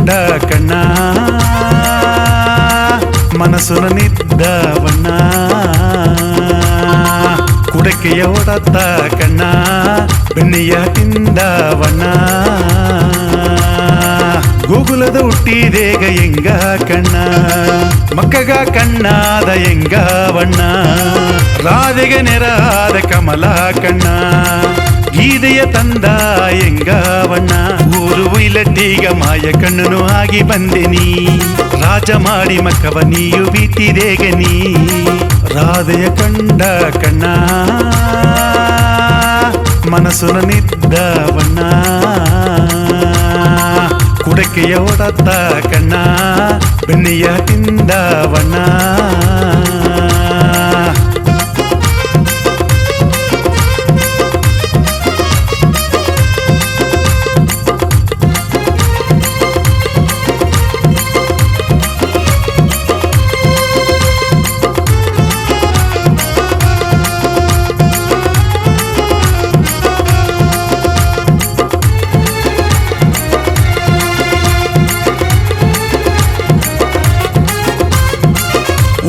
ಕಂಡ ಕಣ್ಣ ಮನಸ್ಸು ನನ್ನಿದ್ದವಣ್ಣ ಕುಡಕೆಯ ಹೊಡತ್ತ ಕಣ್ಣ ಬೆಣ್ಣೆಯ ತಿಂದವಣ್ಣ ಗೋಗುಲದ ಹುಟ್ಟಿದೇಗ ಎಂಗ ಕಣ್ಣ ಮಕ್ಕಗ ಕಣ್ಣಾದ ಎಂಗವಣ್ಣ ರಾಧೆಗೆ ನೆರಾದ ಕಮಲ ಕಣ್ಣ ಗೀತೆಯ ತಂದ ಎಂಗವಣ್ಣ ಊರು ಒಯ್ಲಟ್ಟೀಗ ಮಾಯ ಕಣ್ಣನು ಆಗಿ ಬಂದೆನಿ ರಾಜ ಮಾಡಿ ಮಕ್ಕವ ನೀಯು ಬೀತಿದೇಗ ನೀ ರಾಧೆಯ ಕಂಡ ಕಣ್ಣ ಮನಸ್ಸು ನನ್ನಿದ್ದವಣ್ಣ ಕುಡಕೆಯ ಹೊಡತ್ತ ಕಣ್ಣ ಬೆಣ್ಣೆಯ ತಿಂದವಣ್ಣ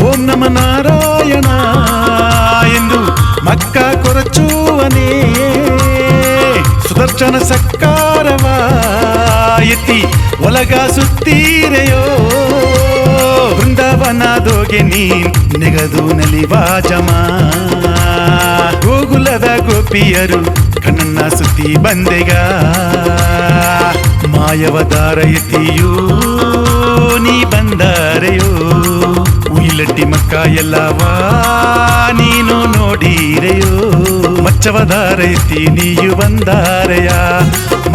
ಓಂ ನಮ ನಾರಾಯಣ ಎಂದು ಮಕ್ಕ ಕೊರಚುವನೇ ಸುದರ್ಶನ ಸಕ್ಕಾರವ ಎತ್ತಿ ಒಲಗ ಸುತ್ತೀರೆಯೋ ಬೃಂದಾವನದೋಗೆ ನೀನ್ ನೆಗದು ನಲಿವಾ ಜಮ ಗೋಗುಲದ ಗೋಪಿಯರು ಕಣ್ಣನ್ನ ಸುತ್ತಿ ಬಂದೆಗ ಮಾಯವದಾರ ಎತ್ತಿಯೂ ನೀ ಬಂದಾರೆಯೋ ಉಯಿಲಟ್ಟಿ ಮಕ್ಕ ಎಲ್ಲವಾ ನೀನು ನೋಡಿರೆಯೋ ಮಚ್ಚವದಾರ ಎತ್ತಿ ನೀಯು ಬಂದಾರೆಯ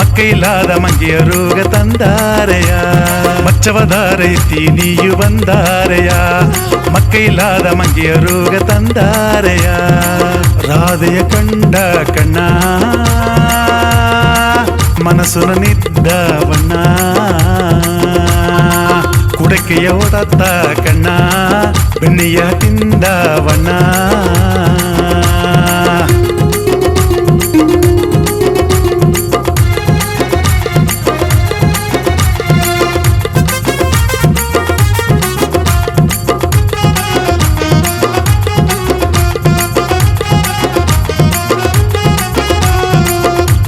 ಮಕ್ಕೈಲಾದ ಮಂಗೆಯ ರೋಗ ತಂದಾರೆಯ ಮಚ್ಚವದಾರ ಎತ್ತಿ ನೀಯು ಬಂದಾರೆಯ ಮಕ್ಕೈಲಾದ ಮಂಗೆಯ ರೋಗ ತಂದಾರೆಯ ರಾಧೆಯ ಕಂಡ ಕಣ್ಣ ಮನಸ್ಸು ನನ್ನಿದ್ದವಣ್ಣ ಕುಡಕೆಯ ಹೊಡತ್ತ ಕಣ್ಣ ಬೆಣ್ಣೆಯ ತಿಂದವಣ್ಣ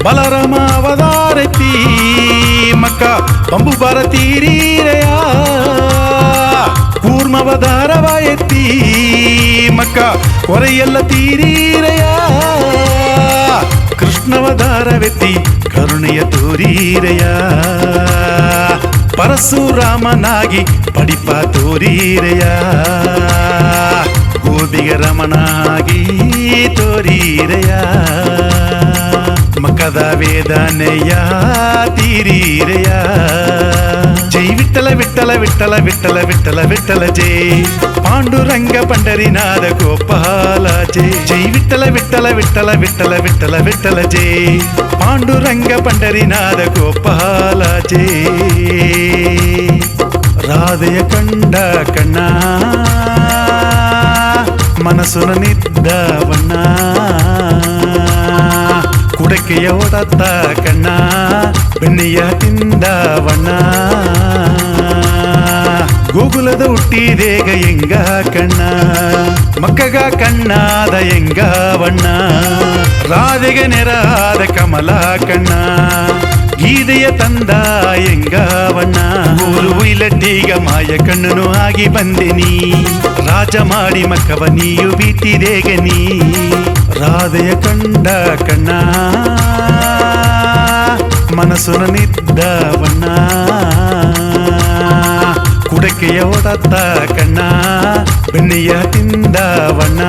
ಬಲರಾಮ ಅವತಾರತಿ ಮಕ್ಕ ಬಂಬು ಬರತೀರೀರೆಯ ಕೂರ್ಮವದಾರವ ಎತ್ತಿ ಮಕ್ಕ ಕೊರೆಯೆಲ್ಲ ತೀರೀರೆಯ ಕೃಷ್ಣವದಾರವೆತ್ತಿ ಕರುಣೆಯ ತೋರೀರೆಯ ಪರಶುರಾಮನಾಗಿ ಪಡಿಪ ತೋರೀರೆಯ ಗೋಬಿಗ ರಮಣಾಗಿ ತೋರೀರೆಯ ಮಕ್ಕದ ವೇದನೆಯ ತೀರೀರೆಯ ಜೈ ವಿಠಲ ವಿಠಲ ವಿಠಲ ವಿಠಲ ವಿಠಲ ವಿಠಲ ಜೈ ಪಾಂಡುರಂಗ ಪಂಡರಿನಾದ ಗೋಪಾಲ ಜೈ ಜೈ ವಿಠಲ ವಿಠಲ ವಿಠಲ ವಿಠಲ ವಿಠಲ ವಿಠಲ ಜೈ ಪಾಂಡುರಂಗ ಪಂಡರಿನಾದ ಗೋಪಾಲ ಜೈ ರಾಧೆಯ ಕಂಡ ಕಣ್ಣ ಮನಸ್ಸು ನನ್ನಿದ್ದವಣ್ಣ ಕುಡಕೆಯ ಹೊಡತ್ತ ಕಣ್ಣ ಬೆಣ್ಣೆಯ ತಿಂದವಣ್ಣ ಗೋಗುಲದ ಹುಟ್ಟಿದೇಗ ಎಂಗ ಕಣ್ಣ ಮಕ್ಕಗ ಕಣ್ಣಾದ ಎಂಗವಣ್ಣ ರಾಧೆಗೆ ನೆರಾದ ಕಮಲ ಕಣ್ಣ ಗೀತೆಯ ತಂದ ಎಂಗವಣ್ಣ ಊರು ಒಯ್ಲಟ್ಟೀಗ ಮಾಯ ಕಣ್ಣನು ಆಗಿ ಬಂದೆನಿ ರಾಜ ಮಾಡಿ ಮಕ್ಕವ ನೀಯು ಬೀತಿದೇಗ ನೀ ರಾಧೆಯ ಕಂಡ ಕಣ್ಣ ಮನಸ್ಸು ನನ್ನಿದ್ದವಣ್ಣ ಕುಡಕೆಯ ಹೊಡತ್ತ ಕಣ್ಣ ಬೆಣ್ಣೆಯ ತಿಂದವಣ್ಣ